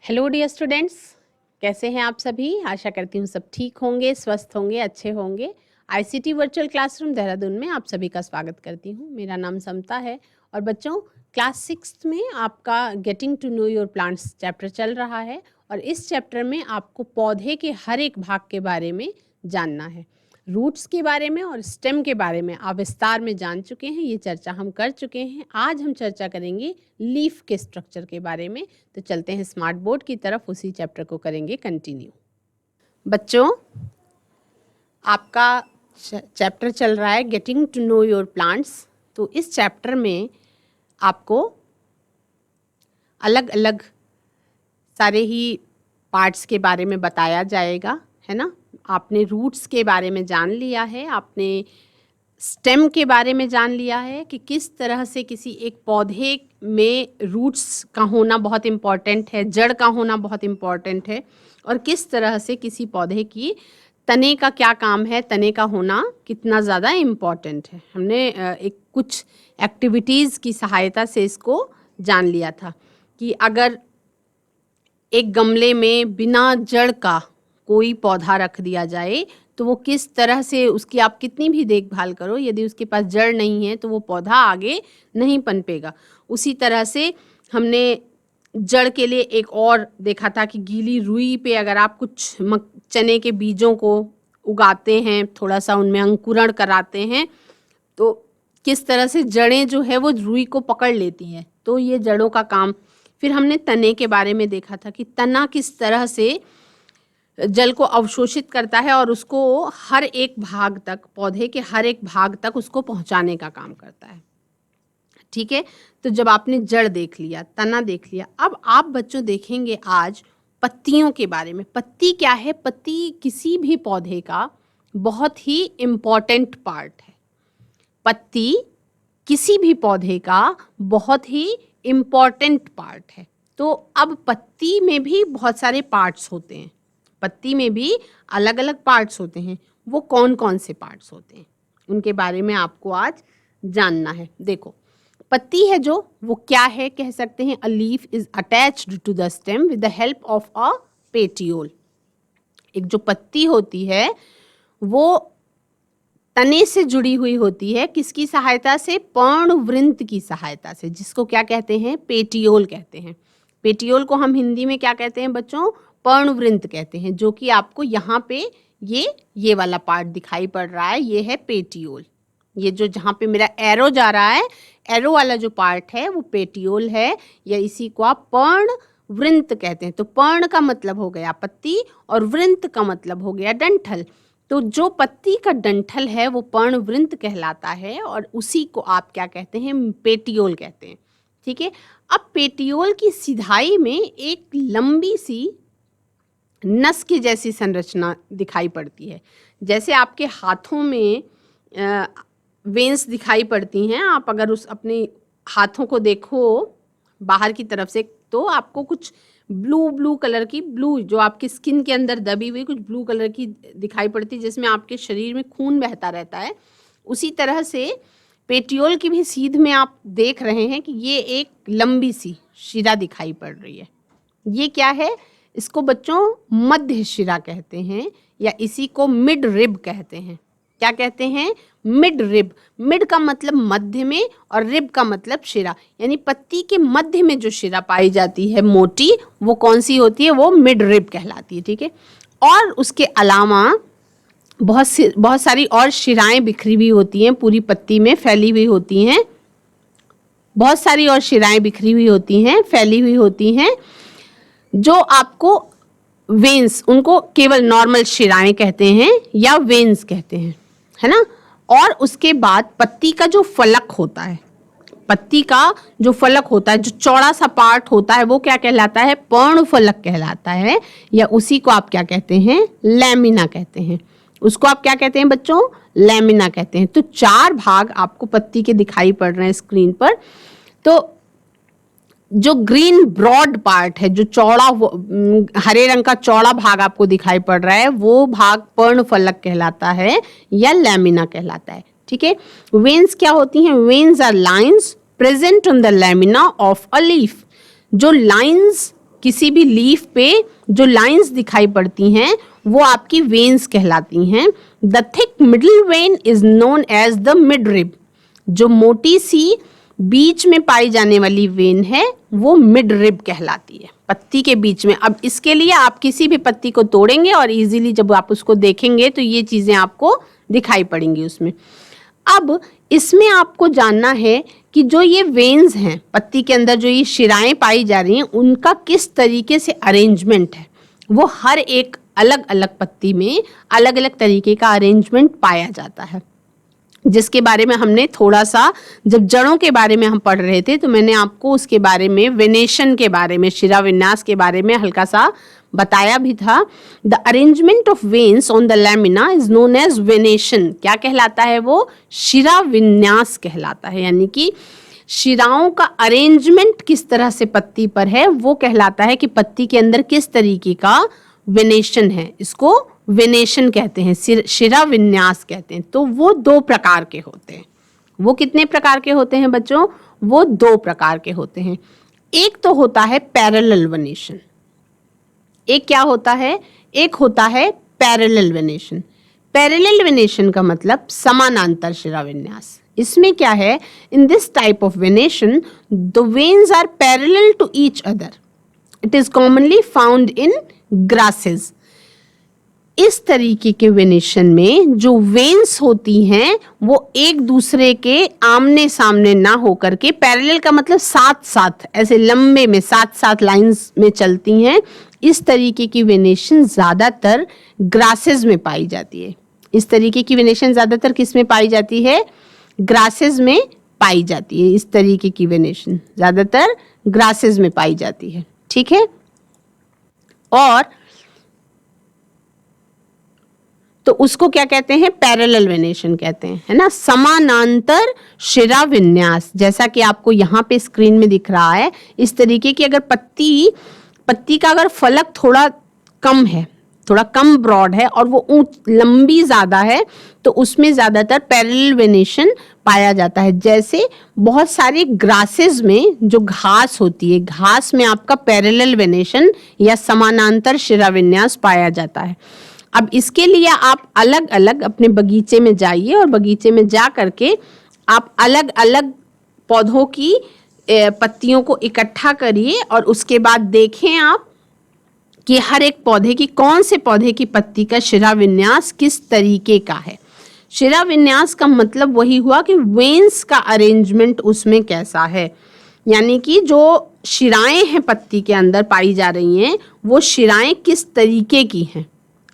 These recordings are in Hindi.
हेलो डियर स्टूडेंट्स, कैसे हैं आप सभी। आशा करती हूँ सब ठीक होंगे, स्वस्थ होंगे, अच्छे होंगे। आईसीटी वर्चुअल क्लासरूम देहरादून में आप सभी का स्वागत करती हूँ। मेरा नाम समता है और बच्चों क्लास 6 में आपका getting to know your plants chapter चल रहा है और इस चैप्टर में आपको पौधे के हर एक भाग के बारे में जानना है। रूट्स के बारे में और स्टेम के बारे में आप विस्तार में जान चुके हैं, ये चर्चा हम कर चुके हैं। आज हम चर्चा करेंगे लीफ के स्ट्रक्चर के बारे में। तो चलते हैं स्मार्ट बोर्ड की तरफ, उसी चैप्टर को करेंगे कंटिन्यू। बच्चों, आपका चैप्टर चल रहा है getting to know your plants. तो इस चैप्टर में आपको अलग अलग सारे ही पार्ट्स के बारे में बताया जाएगा, है ना। आपने रूट्स के बारे में जान लिया है, आपने स्टेम के बारे में जान लिया है कि किस तरह से किसी एक पौधे में रूट्स का होना बहुत इम्पॉर्टेंट है, जड़ का होना बहुत इम्पॉर्टेंट है, और किस तरह से किसी पौधे की तने का क्या काम है, तने का होना कितना ज़्यादा इम्पॉर्टेंट है। हमने एक कुछ एक्टिविटीज़ की सहायता से इसको जान लिया था कि अगर एक गमले में बिना जड़ का कोई पौधा रख दिया जाए तो वो किस तरह से, उसकी आप कितनी भी देखभाल करो, यदि उसके पास जड़ नहीं है तो वो पौधा आगे नहीं पनपेगा। उसी तरह से हमने जड़ के लिए एक और देखा था कि गीली रुई पे अगर आप कुछ चने के बीजों को उगाते हैं, थोड़ा सा उनमें अंकुरण कराते हैं, तो किस तरह से जड़ें जो है वो रुई को पकड़ लेती हैं। तो ये जड़ों का काम। फिर हमने तने के बारे में देखा था कि तना किस तरह से जल को अवशोषित करता है और उसको हर एक भाग तक, पौधे के हर एक भाग तक उसको पहुंचाने का काम करता है। ठीक है, तो जब आपने जड़ देख लिया, तना देख लिया, अब आप बच्चों देखेंगे आज पत्तियों के बारे में। पत्ती क्या है? पत्ती किसी भी पौधे का बहुत ही इम्पॉर्टेंट पार्ट है। पत्ती किसी भी पौधे का बहुत ही इम्पॉर्टेंट पार्ट है। तो अब पत्ती में भी बहुत सारे पार्ट्स होते हैं, पत्ती में भी अलग अलग पार्ट्स होते हैं। वो कौन कौन से पार्ट्स होते हैं उनके बारे में आपको आज जानना है। देखो, पत्ती है जो, वो क्या है कह सकते हैं, a leaf is attached to the stem with the help of a petiole. एक जो पत्ती होती है वो तने से जुड़ी हुई होती है, किसकी सहायता से? पर्णवृंत की सहायता से, जिसको क्या कहते हैं? पेटियोल कहते हैं। पेटियोल को हम हिंदी में क्या कहते हैं बच्चों? पर्णवृंत कहते हैं। जो कि आपको यहाँ पे ये वाला पार्ट दिखाई पड़ रहा है, ये है पेटियोल। ये जो जहाँ पे मेरा एरो जा रहा है, एरो वाला जो पार्ट है वो पेटियोल है, या इसी को आप पर्णवृंत कहते हैं। तो पर्ण का मतलब हो गया पत्ती और वृंत का मतलब हो गया डंठल। तो जो पत्ती का डंठल है वो पर्णवृंत कहलाता है और उसी को आप क्या कहते हैं? पेटियोल कहते हैं। ठीक है, अब पेटियोल की सिधाई में एक लंबी सी नस की जैसी संरचना दिखाई पड़ती है। जैसे आपके हाथों में वेन्स दिखाई पड़ती हैं, आप अगर उस अपने हाथों को देखो बाहर की तरफ से तो आपको कुछ ब्लू कलर की, ब्लू जो आपकी स्किन के अंदर दबी हुई कुछ ब्लू कलर की दिखाई पड़ती है, जिसमें आपके शरीर में खून बहता रहता है। उसी तरह से पेटियोल की भी सीध में आप देख रहे हैं कि ये एक लंबी सी शिरा दिखाई पड़ रही है। ये क्या है? इसको बच्चों मध्य शिरा कहते हैं, या इसी को मिड रिब कहते हैं। क्या कहते हैं? Mid rib. मिड का मतलब मध्य में और रिब का मतलब शिरा, यानी पत्ती के मध्य में जो शिरा पाई जाती है मोटी, वो कौन सी होती है? वो मिड रिब कहलाती है। ठीक है, और उसके अलावा बहुत सारी और शिराएं बिखरी हुई होती हैं, पूरी पत्ती में फैली हुई होती हैं। बहुत सारी और शिराएं बिखरी हुई होती हैं, फैली हुई होती हैं, जो आपको वेन्स, उनको केवल नॉर्मल शिराएं कहते हैं या वेन्स कहते हैं, है ना। और उसके बाद पत्ती का जो फलक होता है, पत्ती का जो फलक होता है, जो चौड़ा सा पार्ट होता है, वो क्या कहलाता है? पर्णफलक कहलाता है, या उसी को आप क्या कहते हैं? लैमिना कहते हैं। उसको आप क्या कहते हैं बच्चों? लैमिना कहते हैं। तो 4 भाग आपको पत्ती के दिखाई पड़ रहे हैं स्क्रीन पर। तो जो ग्रीन ब्रॉड पार्ट है, जो चौड़ा हरे रंग का चौड़ा भाग आपको दिखाई पड़ रहा है, वो भाग पर्णफलक कहलाता है या लैमिना कहलाता है। ठीक है, वेन्स क्या होती हैं? Veins are lines present on the lamina of a leaf. जो लाइंस किसी भी लीफ पे जो लाइंस दिखाई पड़ती हैं वो आपकी वेन्स कहलाती हैं। The thick middle vein is known as the mid rib. जो मोटी सी बीच में पाई जाने वाली वेन है वो मिड रिब कहलाती है, पत्ती के बीच में। अब इसके लिए आप किसी भी पत्ती को तोड़ेंगे और इजीली जब आप उसको देखेंगे तो ये चीजें आपको दिखाई पड़ेंगी उसमें। अब इसमें आपको जानना है कि जो ये वेन्स हैं पत्ती के अंदर, जो ये शिराएं पाई जा रही हैं, उनका किस तरीके से अरेंजमेंट है। वो हर एक अलग अलग पत्ती में अलग अलग तरीके का अरेंजमेंट पाया जाता है, जिसके बारे में हमने थोड़ा सा जब जड़ों के बारे में हम पढ़ रहे थे तो मैंने आपको उसके बारे में, वेनेशन के बारे में, शिरा विन्यास के बारे में हल्का सा बताया भी था। The arrangement of veins on the lamina is known as venation. क्या कहलाता है वो? शिरा विन्यास कहलाता है। यानी कि शिराओं का अरेंजमेंट किस तरह से पत्ती पर है वो कहलाता है कि पत्ती के अंदर किस तरीके का वेनेशन है, इसको वेनेशन कहते हैं, शिरा विन्यास कहते हैं। तो वो 2 प्रकार के होते हैं। वो कितने प्रकार के होते हैं बच्चों? वो 2 प्रकार के होते हैं। एक तो होता है पैरेलल वेनेशन। एक क्या होता है? एक होता है पैरेलल वेनेशन। पैरेलल वेनेशन का मतलब समानांतर शिरा विन्यास। इसमें क्या है? In this type of venation the veins are parallel to each other. It is commonly found in grasses. इस तरीके के वेनेशन में जो वेन्स होती हैं वो एक दूसरे के आमने सामने ना होकर के, पैरेलल का मतलब साथ साथ, ऐसे लंबे में साथ साथ लाइंस में चलती हैं। इस तरीके की वेनेशन ज्यादातर ग्रासेस में पाई जाती है। इस तरीके की वेनेशन ज्यादातर किस में पाई जाती है? ग्रासेस में पाई जाती है। इस तरीके की वेनेशन ज्यादातर ग्रासेस में पाई जाती है। ठीक है। और तो उसको क्या कहते हैं? पैरेलल वेनेशन कहते हैं, है ना, समानांतर शिरा विन्यास। जैसा कि आपको यहाँ पे स्क्रीन में दिख रहा है, इस तरीके की अगर पत्ती का अगर फलक थोड़ा कम है, थोड़ा कम ब्रॉड है और वो लंबी ज्यादा है, तो उसमें ज्यादातर पैरेलल वेनेशन पाया जाता है। जैसे बहुत सारे ग्रासेस में जो घास होती है, घास में आपका पैरेलल वेनेशन या समानांतर शिरा विन्यास पाया जाता है। अब इसके लिए आप अलग अलग अपने बगीचे में जाइए और बगीचे में जा करके आप अलग अलग पौधों की पत्तियों को इकट्ठा करिए और उसके बाद देखें आप कि हर एक पौधे की, कौन से पौधे की पत्ती का शिरा विन्यास किस तरीके का है। शिरा विन्यास का मतलब वही हुआ कि वेन्स का अरेंजमेंट उसमें कैसा है, यानी कि जो शिराएं हैं पत्ती के अंदर पाई जा रही हैं वो शिराएं किस तरीके की हैं।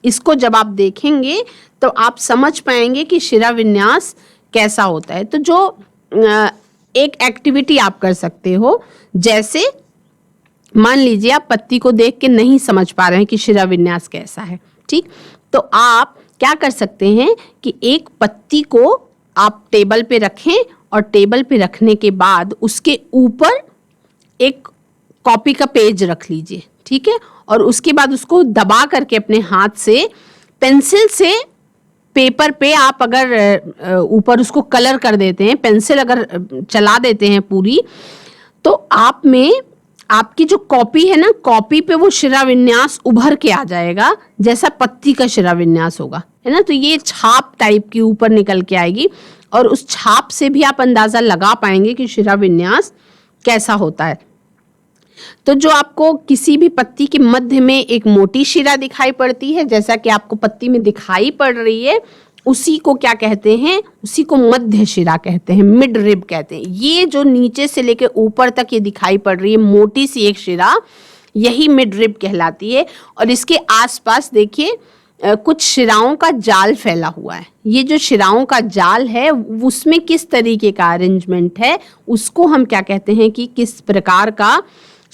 इसको जब आप देखेंगे तो आप समझ पाएंगे कि शिरा विन्यास कैसा होता है। तो जो एक एक्टिविटी आप कर सकते हो, जैसे मान लीजिए आप पत्ती को देख के नहीं समझ पा रहे हैं कि शिरा विन्यास कैसा है, ठीक, तो आप क्या कर सकते हैं कि एक पत्ती को आप टेबल पे रखें और टेबल पे रखने के बाद उसके ऊपर एक कॉपी का पेज रख लीजिए, ठीक है, और उसके बाद उसको दबा करके अपने हाथ से पेंसिल से पेपर पे आप अगर ऊपर उसको कलर कर देते हैं, पेंसिल अगर चला देते हैं पूरी, तो आप में आपकी जो कॉपी है ना, कॉपी पे वो शिरा विन्यास उभर के आ जाएगा जैसा पत्ती का शिरा विन्यास होगा, है ना। तो ये छाप टाइप की ऊपर निकल के आएगी और उस छाप से भी आप अंदाजा लगा पाएंगे कि शिरा विन्यास कैसा होता है। तो जो आपको किसी भी पत्ती के मध्य में एक मोटी शिरा दिखाई पड़ती है, जैसा कि आपको पत्ती में दिखाई पड़ रही है, उसी को क्या कहते हैं? उसी को मध्य शिरा कहते हैं, मिड रिब कहते हैं। ये जो नीचे से लेके ऊपर तक ये दिखाई पड़ रही है मोटी सी एक शिरा, यही मिड रिब कहलाती है। और इसके आसपास देखिए कुछ शिराओं का जाल फैला हुआ है। ये जो शिराओं का जाल है उसमें किस तरीके का अरेंजमेंट है, उसको हम क्या कहते हैं कि किस प्रकार का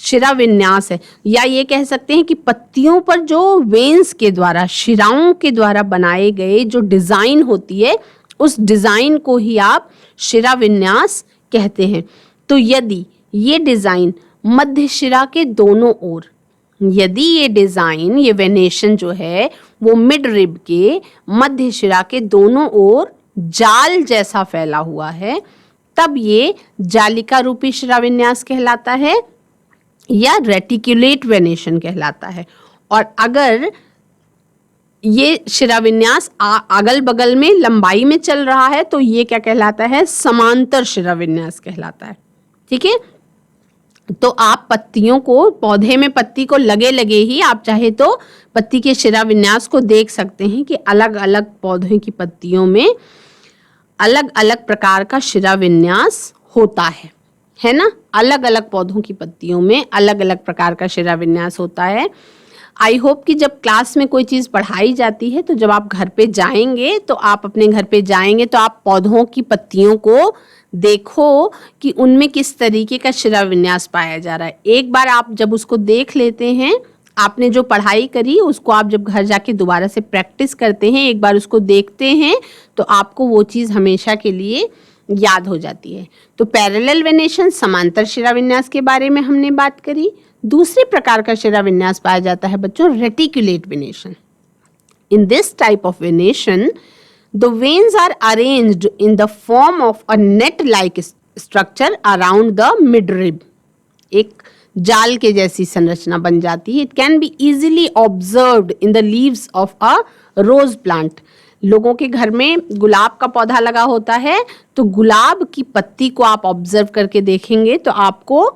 शिरा विन्यास है। या ये कह सकते हैं कि पत्तियों पर जो वेन्स के द्वारा, शिराओं के द्वारा बनाए गए जो डिजाइन होती है, उस डिजाइन को ही आप शिरा विन्यास कहते हैं। तो यदि ये डिजाइन मध्य शिरा के दोनों ओर, यदि ये डिजाइन, ये वेनेशन जो है वो मिड रिब के मध्य शिरा के दोनों ओर जाल जैसा फैला हुआ है, तब ये जालिका रूपी शिरा विन्यास कहलाता है। या रेटिकुलेट वेनेशन कहलाता है। और अगर ये शिराविन्यास अगल बगल में लंबाई में चल रहा है तो ये क्या कहलाता है, समांतर शिराविन्यास कहलाता है। ठीक है, तो आप पत्तियों को, पौधे में पत्ती को लगे लगे ही आप चाहे तो पत्ती के शिराविन्यास को देख सकते हैं कि अलग अलग पौधों की पत्तियों में अलग अलग प्रकार का शिराविन्यास होता है ना। अलग अलग पौधों की पत्तियों में अलग अलग प्रकार का शिराविन्यास होता है। आई होप कि जब क्लास में कोई चीज़ पढ़ाई जाती है तो जब आप घर पे जाएंगे तो आप अपने घर पे जाएंगे तो आप पौधों की पत्तियों को देखो कि उनमें किस तरीके का शिराविन्यास पाया जा रहा है। एक बार आप जब उसको देख लेते हैं, आपने जो पढ़ाई करी उसको आप जब घर जाके दोबारा से प्रैक्टिस करते हैं, एक बार उसको देखते हैं तो आपको वो चीज़ हमेशा के लिए याद हो जाती है। तो पैरेलल वेनेशन, समांतर शिराविन्यास के बारे में हमने बात करी। दूसरे प्रकार का शिराविन्यास पाया जाता है बच्चों reticulate venation. In this type of venation the veins are arranged in the form of a net-like structure around the midrib. एक जाल के जैसी संरचना बन जाती है। It can be easily observed in the leaves of a rose plant. लोगों के घर में गुलाब का पौधा लगा होता है तो गुलाब की पत्ती को आप ऑब्जर्व करके देखेंगे तो आपको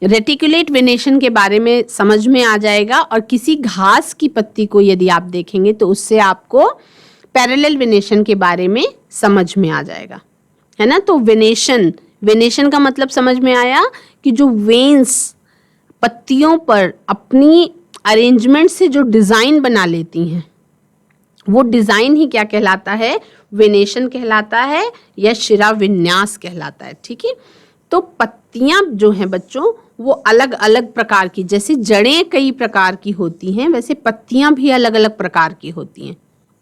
रेटिकुलेट वेनेशन के बारे में समझ में आ जाएगा। और किसी घास की पत्ती को यदि आप देखेंगे तो उससे आपको पैरेलल वेनेशन के बारे में समझ में आ जाएगा, है ना। तो वेनेशन का मतलब समझ में आया कि जो वेन्स पत्तियों पर अपनी अरेंजमेंट से जो डिज़ाइन बना लेती हैं वो डिज़ाइन ही क्या कहलाता है, वेनेशन कहलाता है या शिराविन्यास कहलाता है। ठीक है, तो पत्तियां जो हैं बच्चों वो अलग अलग प्रकार की, जैसे जड़ें कई प्रकार की होती हैं वैसे पत्तियां भी अलग अलग प्रकार की होती हैं।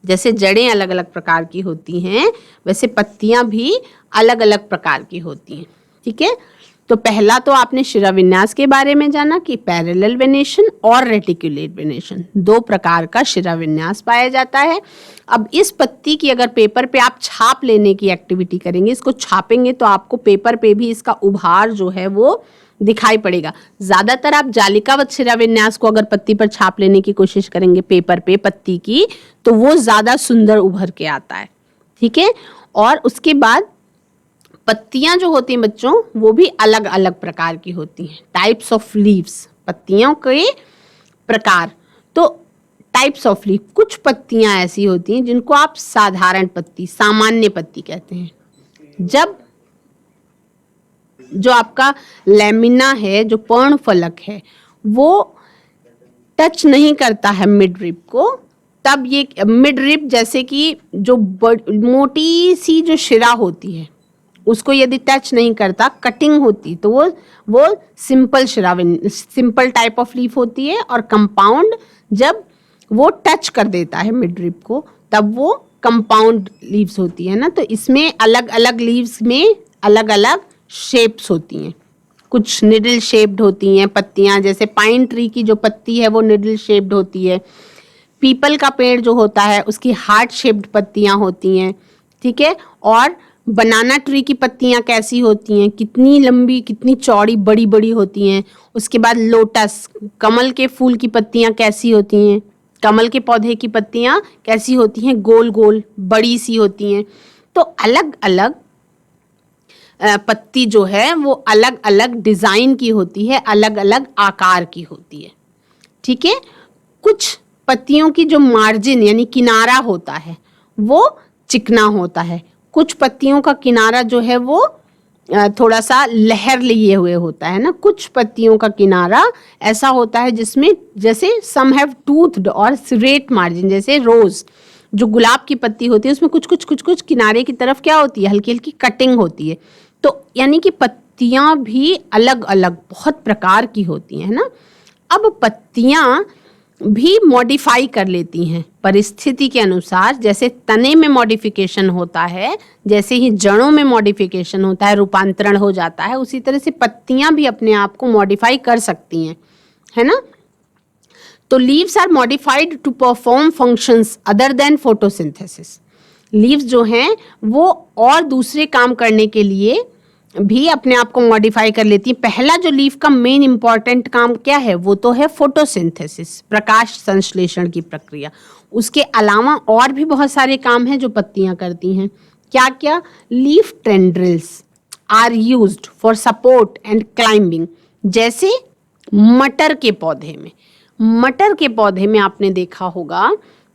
जैसे जड़ें अलग अलग प्रकार की होती हैं वैसे पत्तियां भी अलग अलग प्रकार की होती हैं। ठीक है, तो पहला तो आपने शिराविन्यास के बारे में जाना कि पैरेलल वेनेशन और रेटिकुलेट वेनेशन, दो प्रकार का शिराविन्यास पाया जाता है। अब इस पत्ती की अगर पेपर पे आप छाप लेने की एक्टिविटी करेंगे, इसको छापेंगे तो आपको पेपर पे भी इसका उभार जो है वो दिखाई पड़ेगा। ज़्यादातर आप जालिकावत शिराविन्यास को अगर पत्ती पर छाप लेने की कोशिश करेंगे पेपर पे पत्ती की तो वो ज़्यादा सुंदर उभर के आता है। ठीक है, और उसके बाद पत्तियां जो होती हैं बच्चों वो भी अलग अलग प्रकार की होती हैं। टाइप्स ऑफ लीव्स, पत्तियों के प्रकार। तो टाइप्स ऑफ लीव, कुछ पत्तियां ऐसी होती हैं जिनको आप साधारण पत्ती, सामान्य पत्ती कहते हैं। जब जो आपका लैमिना है, जो पर्णफलक है, वो टच नहीं करता है मिड रिब को, तब ये मिड रिब जैसे कि जो मोटी सी जो शिरा होती है उसको यदि टच नहीं करता, कटिंग होती तो वो सिंपल टाइप ऑफ लीफ होती है। और कंपाउंड जब वो टच कर देता है मिड रिब को तब वो कंपाउंड लीव्स होती है ना। तो इसमें अलग अलग लीव्स में अलग अलग शेप्स होती हैं। कुछ निडल शेप्ड होती हैं पत्तियां, जैसे पाइन ट्री की जो पत्ती है वो निडल शेप्ड होती है। पीपल का पेड़ जो होता है उसकी हार्ट शेप्ड पत्तियां होती हैं। ठीक है, और बनाना ट्री की पत्तियां कैसी होती हैं, कितनी लंबी कितनी चौड़ी बड़ी बड़ी होती हैं। उसके बाद लोटस, कमल के फूल की पत्तियां कैसी होती हैं, कमल के पौधे की पत्तियां कैसी होती हैं, गोल गोल बड़ी सी होती हैं। तो अलग अलग पत्ती जो है वो अलग अलग डिज़ाइन की होती है, अलग अलग आकार की होती है। ठीक है, कुछ पत्तियों की जो मार्जिन यानी किनारा होता है वो चिकना होता है। कुछ पत्तियों का किनारा जो है वो थोड़ा सा लहर लिए हुए होता है ना। कुछ पत्तियों का किनारा ऐसा होता है जिसमें जैसे सम हैव टूथड और स्ट्रेट मार्जिन, जैसे रोज जो गुलाब की पत्ती होती है उसमें कुछ किनारे की तरफ क्या होती है, हल्की हल्की कटिंग होती है। तो यानी कि पत्तियां भी अलग अलग बहुत प्रकार की होती हैं ना। अब पत्तियां भी मॉडिफाई कर लेती हैं परिस्थिति के अनुसार। जैसे तने में मॉडिफिकेशन होता है, जैसे ही जड़ों में मॉडिफिकेशन होता है, रूपांतरण हो जाता है, उसी तरह से पत्तियां भी अपने आप को मॉडिफाई कर सकती हैं, है ना। तो leaves are modified to perform functions other than photosynthesis. Leaves जो हैं वो और दूसरे काम करने के लिए भी अपने आप को मॉडिफाई कर लेती हैं। पहला जो लीफ का मेन इंपॉर्टेंट काम क्या है, वो तो है फोटोसिंथेसिस, प्रकाश संश्लेषण की प्रक्रिया। उसके अलावा और भी बहुत सारे काम हैं जो पत्तियां करती हैं। क्या क्या? Leaf tendrils are used for support and climbing. जैसे मटर के पौधे में आपने देखा होगा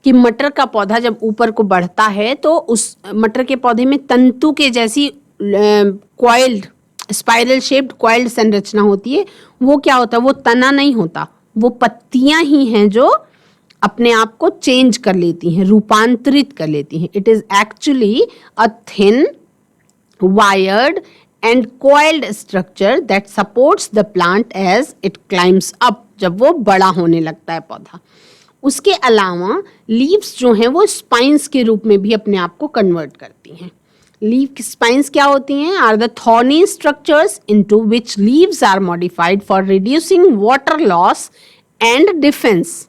कि मटर का पौधा जब ऊपर को बढ़ता है तो उस मटर के पौधे में तंतु के जैसी कॉइल्ड, स्पाइरल शेप्ड कॉइल्ड संरचना होती है। वो क्या होता है? वो तना नहीं होता, वो पत्तियां ही हैं जो अपने आप को चेंज कर लेती हैं, रूपांतरित कर लेती हैं। It is actually a thin wired and coiled structure that supports the plant as it climbs up, जब वो बड़ा होने लगता है पौधा। उसके अलावा लीव्स जो हैं वो स्पाइंस के रूप में भी अपने आप को कन्वर्ट करती हैं। लीफ स्पाइंस क्या होती हैं? Are the thorny structures into which leaves are modified for reducing water loss and defence.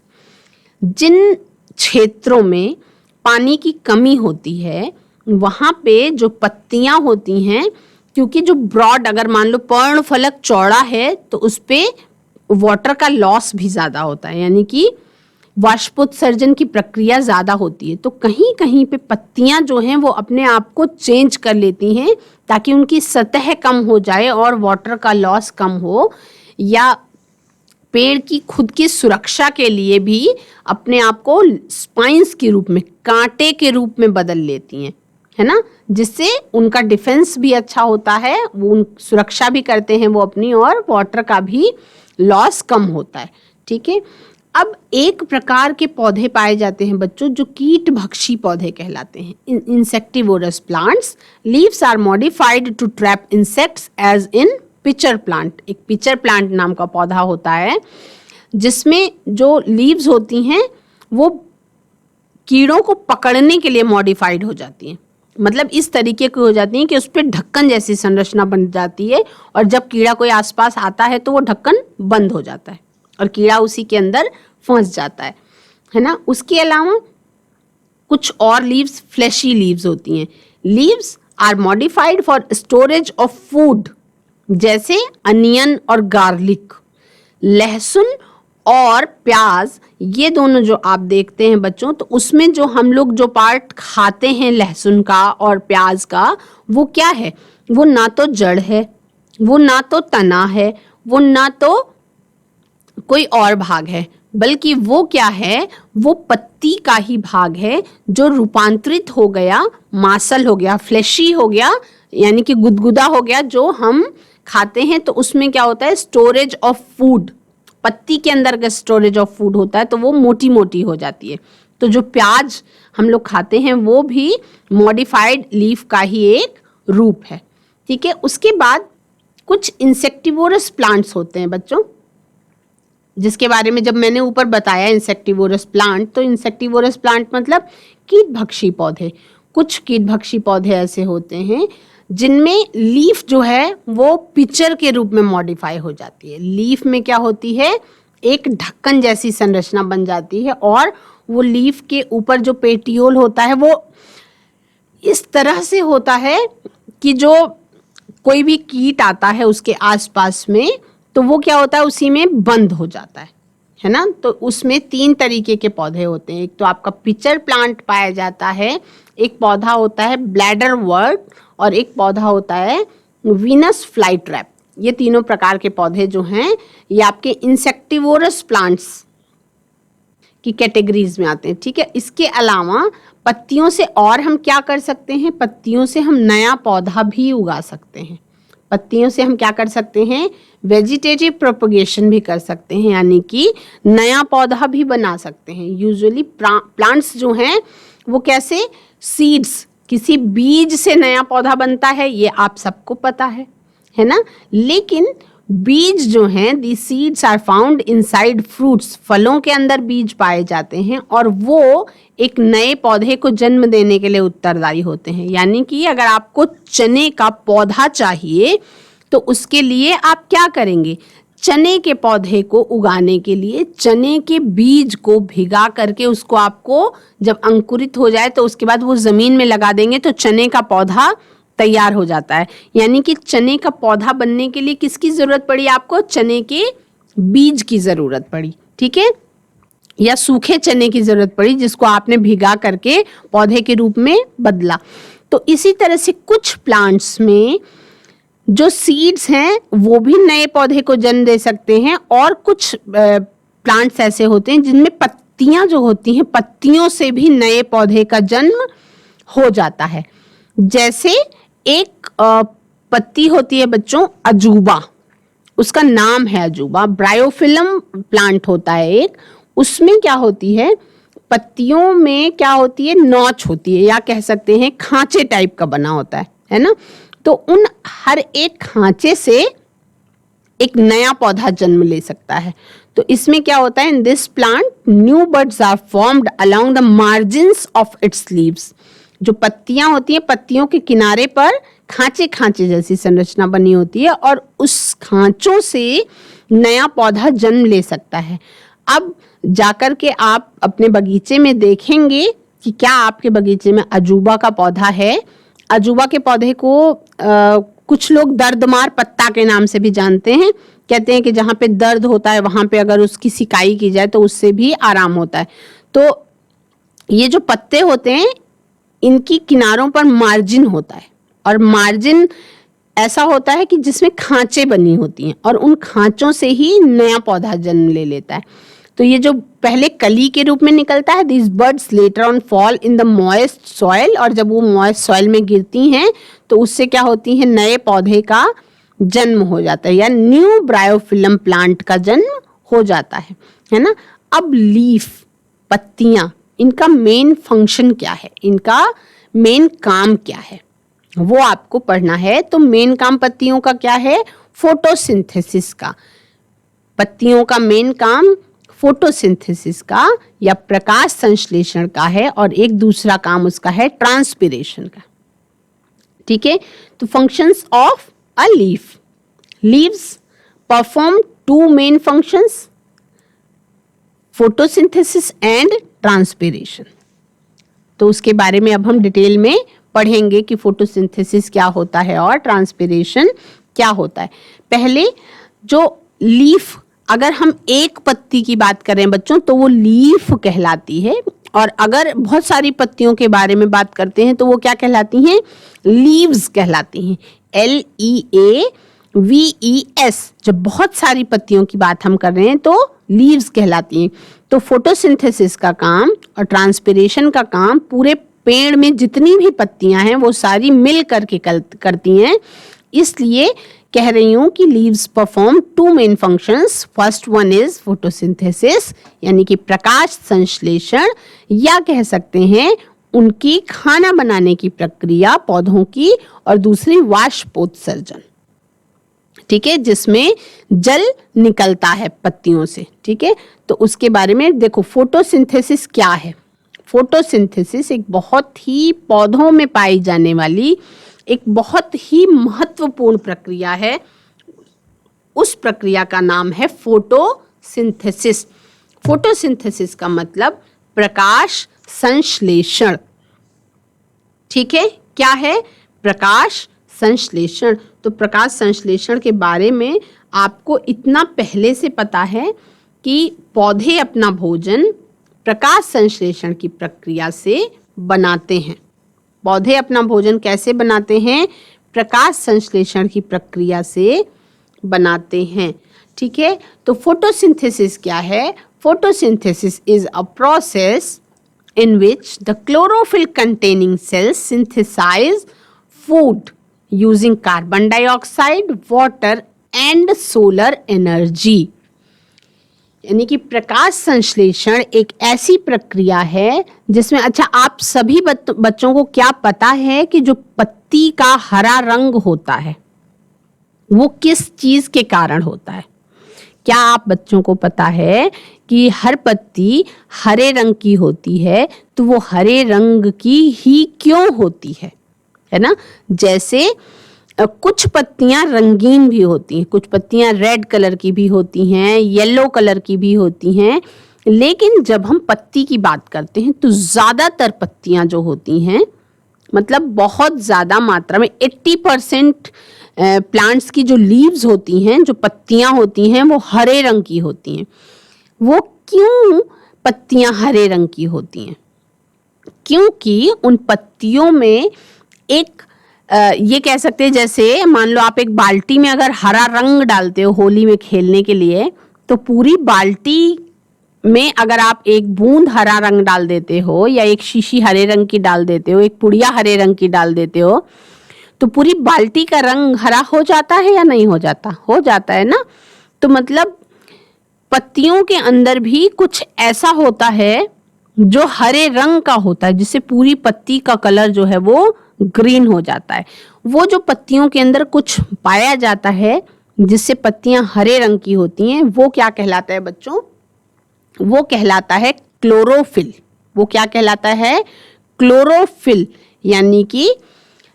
जिन क्षेत्रों में पानी की कमी होती है वहाँ पे जो पत्तियां होती हैं, क्योंकि जो ब्रॉड, अगर मान लो पर्णफलक चौड़ा है तो उस पे वाटर का लॉस भी ज़्यादा होता है, यानी कि वाष्पोत्सर्जन की प्रक्रिया ज़्यादा होती है। तो कहीं कहीं पे पत्तियां जो हैं वो अपने आप को चेंज कर लेती हैं ताकि उनकी सतह कम हो जाए और वाटर का लॉस कम हो, या पेड़ की खुद की सुरक्षा के लिए भी अपने आप को स्पाइंस के रूप में, कांटे के रूप में बदल लेती हैं, है ना, जिससे उनका डिफेंस भी अच्छा होता है, वो सुरक्षा भी करते हैं वो अपनी, और वाटर का भी लॉस कम होता है। ठीक है। अब एक प्रकार के पौधे पाए जाते हैं बच्चों जो कीट भक्षी पौधे कहलाते हैं, insectivorous plants. Leaves are modified to trap insects as in pitcher plant. एक पिचर प्लांट नाम का पौधा होता है जिसमें जो लीव्स होती हैं वो कीड़ों को पकड़ने के लिए मॉडिफाइड हो जाती हैं। मतलब इस तरीके की हो जाती हैं कि उस पर ढक्कन जैसी संरचना बन जाती है, और जब कीड़ा कोई आसपास आता है तो वो ढक्कन बंद हो जाता है और कीड़ा उसी के अंदर फंस जाता है ना। उसके अलावा कुछ और लीव्स फ्लैशी लीव्स होती हैं। Leaves are modified for storage of food, जैसे अनियन और गार्लिक। लहसुन और प्याज, ये दोनों जो आप देखते हैं बच्चों, तो उसमें जो हम लोग जो पार्ट खाते हैं लहसुन का और प्याज का, वो क्या है? वो ना तो जड़ है, वो ना तो तना है, वो ना तो कोई और भाग है, बल्कि वो क्या है? वो पत्ती का ही भाग है जो रूपांतरित हो गया, मांसल हो गया, फ्लैशी हो गया, यानी कि गुदगुदा हो गया, जो हम खाते हैं। तो उसमें क्या होता है? Storage of food. पत्ती के अंदर का स्टोरेज ऑफ फूड होता है तो वो मोटी मोटी हो जाती है। तो जो प्याज हम लोग खाते हैं वो भी मॉडिफाइड लीफ का ही एक रूप है। ठीक है। उसके बाद कुछ इंसेक्टिवोरस प्लांट्स होते हैं बच्चों, जिसके बारे में जब मैंने ऊपर बताया इंसेक्टिवोरस प्लांट, तो इंसेक्टिवोरस प्लांट मतलब कीटभक्षी पौधे। कुछ कीटभक्षी पौधे ऐसे होते हैं जिनमें लीफ जो है वो पिचर के रूप में मॉडिफाई हो जाती है। लीफ में क्या होती है? एक ढक्कन जैसी संरचना बन जाती है, और वो लीफ के ऊपर जो पेटियोल होता है वो इस तरह से होता है कि जो कोई भी कीट आता है उसके आसपास में तो वो क्या होता है? उसी में बंद हो जाता है ना। तो उसमें 3 तरीके के पौधे होते हैं। एक तो आपका पिचर प्लांट पाया जाता है, एक पौधा होता है ब्लैडर वर्ट, और एक पौधा होता है वीनस फ्लाई ट्रैप। ये तीनों प्रकार के पौधे जो हैं ये आपके इंसेक्टिवोरस प्लांट्स की कैटेगरीज में आते हैं। ठीक है। इसके अलावा पत्तियों से और हम क्या कर सकते हैं? पत्तियों से हम नया पौधा भी उगा सकते हैं। पत्तियों से हम क्या कर सकते हैं? वेजिटेटिव प्रोपगेशन भी कर सकते हैं, यानी कि नया पौधा भी बना सकते हैं। यूजुअली प्लांट्स जो हैं वो कैसे? सीड्स, किसी बीज से नया पौधा बनता है, ये आप सबको पता है ना। लेकिन बीज जो हैं, the seeds are found inside fruits, फलों के अंदर बीज पाए जाते हैं, और वो एक नए पौधे को जन्म देने के लिए उत्तरदायी होते हैं। यानी कि अगर आपको चने का पौधा चाहिए तो उसके लिए आप क्या करेंगे? चने के पौधे को उगाने के लिए चने के बीज को भिगा करके उसको आपको जब अंकुरित हो जाए तो उसके बाद वो ज़मीन में लगा देंगे तो चने का पौधा तैयार हो जाता है। यानी कि चने का पौधा बनने के लिए किसकी जरूरत पड़ी आपको? चने के बीज की जरूरत पड़ी, ठीक है, या सूखे चने की जरूरत पड़ी जिसको आपने भिगा करके पौधे के रूप में बदला। तो इसी तरह से कुछ प्लांट्स में जो सीड्स हैं वो भी नए पौधे को जन्म दे सकते हैं, और कुछ प्लांट्स ऐसे होते हैं जिनमें पत्तियां जो होती हैं, पत्तियों से भी नए पौधे का जन्म हो जाता है। जैसे एक पत्ती होती है बच्चों अजूबा, उसका नाम है अजूबा, ब्रायोफिलम प्लांट होता है एक, उसमें क्या होती है, पत्तियों में क्या होती है, नोच होती है, या कह सकते हैं खांचे टाइप का बना होता है ना। तो उन हर एक खांचे से एक नया पौधा जन्म ले सकता है। तो इसमें क्या होता है, in this plant new buds are formed along the margins of its leaves. जो पत्तियां होती हैं, पत्तियों के किनारे पर खांचे खांचे जैसी संरचना बनी होती है, और उस खांचों से नया पौधा जन्म ले सकता है। अब जाकर के आप अपने बगीचे में देखेंगे कि क्या आपके बगीचे में अजूबा का पौधा है। अजूबा के पौधे को कुछ लोग दर्दमार पत्ता के नाम से भी जानते हैं। कहते हैं कि जहाँ पे दर्द होता है वहाँ पे अगर उसकी सिकाई की जाए तो उससे भी आराम होता है। तो ये जो पत्ते होते हैं इनकी किनारों पर मार्जिन होता है, और मार्जिन ऐसा होता है कि जिसमें खांचे बनी होती हैं, और उन खांचों से ही नया पौधा जन्म ले लेता है। तो ये जो पहले कली के रूप में निकलता है, this birds later on fall in the moist soil, और जब वो मॉइस्ट सॉइल में गिरती हैं तो उससे क्या होती है, नए पौधे का जन्म हो जाता है, या न्यू ब्रायोफिलम प्लांट का जन्म हो जाता है ना। अब लीफ, पत्तियां, इनका मेन फंक्शन क्या है, इनका मेन काम क्या है, वो आपको पढ़ना है। तो मेन काम पत्तियों का क्या है, फोटोसिंथेसिस का। पत्तियों का मेन काम फोटोसिंथेसिस का या प्रकाश संश्लेषण का है, और एक दूसरा काम उसका है ट्रांसपिरेशन का, ठीक है। तो functions of a leaf, leaves perform two main functions, photosynthesis and transpiration. तो उसके बारे में अब हम डिटेल में पढ़ेंगे कि फोटोसिंथेसिस क्या होता है और ट्रांसपिरेशन क्या होता है। पहले जो लीफ, अगर हम एक पत्ती की बात करें बच्चों तो वो लीफ कहलाती है, और अगर बहुत सारी पत्तियों के बारे में बात करते हैं तो वो क्या कहलाती हैं, लीव्स कहलाती हैं, LEAVES। जब बहुत सारी पत्तियों की बात हम कर रहे हैं तो लीव्स कहलाती हैं। तो फोटोसिंथेसिस का काम और ट्रांसपिरेशन का काम पूरे पेड़ में जितनी भी पत्तियां हैं वो सारी मिल करके करती हैं। इसलिए कह रही हूँ कि leaves perform two main functions. First one is photosynthesis, यानी कि प्रकाश संश्लेषण, या कह सकते हैं उनकी खाना बनाने की प्रक्रिया पौधों की, और दूसरी वाष्पोत्सर्जन, ठीक है, जिसमें जल निकलता है पत्तियों से, ठीक है। तो उसके बारे में देखो, फोटोसिंथेसिस क्या है। फोटोसिंथेसिस एक बहुत ही पौधों में पाई जाने वाली एक बहुत ही महत्वपूर्ण प्रक्रिया है। उस प्रक्रिया का नाम है फोटोसिंथेसिस। फोटोसिंथेसिस का मतलब प्रकाश संश्लेषण, ठीक है। क्या है? प्रकाश संश्लेषण। तो प्रकाश संश्लेषण के बारे में आपको इतना पहले से पता है कि पौधे अपना भोजन प्रकाश संश्लेषण की प्रक्रिया से बनाते हैं। पौधे अपना भोजन कैसे बनाते हैं? प्रकाश संश्लेषण की प्रक्रिया से बनाते हैं, ठीक है। तो फोटोसिंथेसिस क्या है? Photosynthesis is a process in which the chlorophyll containing cells synthesize food using carbon dioxide, water and solar energy। यानी कि प्रकाश संश्लेषण एक ऐसी प्रक्रिया है जिसमें, अच्छा आप सभी बच्चों को क्या पता है कि जो पत्ती का हरा रंग होता है वो किस चीज के कारण होता है? क्या आप बच्चों को पता है कि हर पत्ती हरे रंग की होती है, तो वो हरे रंग की ही क्यों होती है ना। जैसे कुछ पत्तियां रंगीन भी होती हैं, कुछ पत्तियां रेड कलर की भी होती हैं, येलो कलर की भी होती हैं, लेकिन जब हम पत्ती की बात करते हैं तो ज़्यादातर पत्तियां जो होती हैं मतलब बहुत ज़्यादा मात्रा में 80% प्लांट्स की जो लीव्स होती हैं, जो पत्तियां होती हैं, वो हरे रंग की होती हैं। वो क्यों पत्तियां हरे रंग की होती हैं? क्योंकि उन पत्तियों में एक ये कह सकते हैं, जैसे मान लो आप एक बाल्टी में अगर हरा रंग डालते हो होली में खेलने के लिए, तो पूरी बाल्टी में अगर आप एक बूंद हरा रंग डाल देते हो या एक शीशी हरे रंग की डाल देते हो, एक पुड़िया हरे रंग की डाल देते हो, तो पूरी बाल्टी का रंग हरा हो जाता है या नहीं हो जाता? हो जाता है ना। तो मतलब पत्तियों के अंदर भी कुछ ऐसा होता है जो हरे रंग का होता है, जिससे पूरी पत्ती का कलर जो है वो ग्रीन हो जाता है। वो जो पत्तियों के अंदर कुछ पाया जाता है जिससे पत्तियां हरे रंग की होती हैं, वो क्या कहलाता है बच्चों? वो कहलाता है क्लोरोफिल। वो क्या कहलाता है? क्लोरोफिल, यानी कि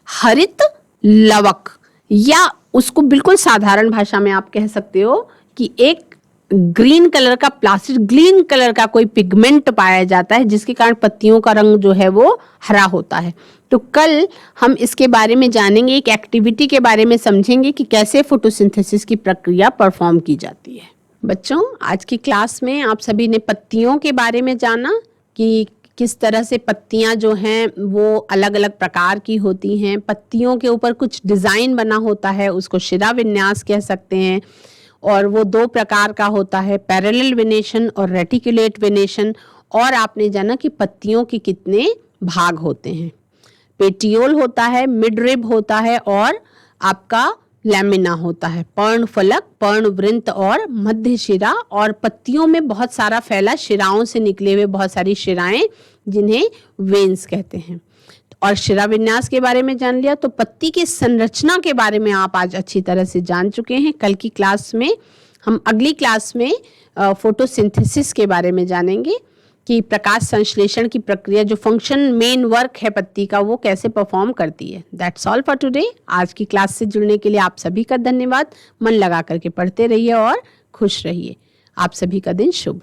हरित लवक, या उसको बिल्कुल साधारण भाषा में आप कह सकते हो कि एक ग्रीन कलर का प्लास्टिक, ग्रीन कलर का कोई पिगमेंट पाया जाता है जिसके कारण पत्तियों का रंग जो है वो हरा होता है। तो कल हम इसके बारे में जानेंगे, एक एक्टिविटी के बारे में समझेंगे कि कैसे फोटोसिंथेसिस की प्रक्रिया परफॉर्म की जाती है। बच्चों, आज की क्लास में आप सभी ने पत्तियों के बारे में जाना कि किस तरह से पत्तियां जो हैं वो अलग अलग प्रकार की होती हैं। पत्तियों के ऊपर कुछ डिज़ाइन बना होता है, उसको शिरा विन्यास कह सकते हैं, और वो 2 प्रकार का होता है, पैरेलल वेनेशन और रेटिकुलेट वेनेशन। और आपने जाना कि पत्तियों के कितने भाग होते हैं। पेटियोल होता है, मिड रिब होता है, और आपका लैमिना होता है, पर्णफलक, पर्णवृंत और मध्य शिरा। और पत्तियों में बहुत सारा फैला शिराओं से निकले हुए बहुत सारी शिराएं, जिन्हें वेन्स कहते हैं। और शिरा विन्यास के बारे में जान लिया, तो पत्ती की संरचना के बारे में आप आज अच्छी तरह से जान चुके हैं। कल की क्लास में हम अगली क्लास में फोटोसिंथेसिस के बारे में जानेंगे कि प्रकाश संश्लेषण की प्रक्रिया, जो फंक्शन मेन वर्क है पत्ती का, वो कैसे परफॉर्म करती है। That's all for today. आज की क्लास से जुड़ने के लिए आप सभी का धन्यवाद। मन लगा करके पढ़ते रहिए और खुश रहिए। आप सभी का दिन शुभ।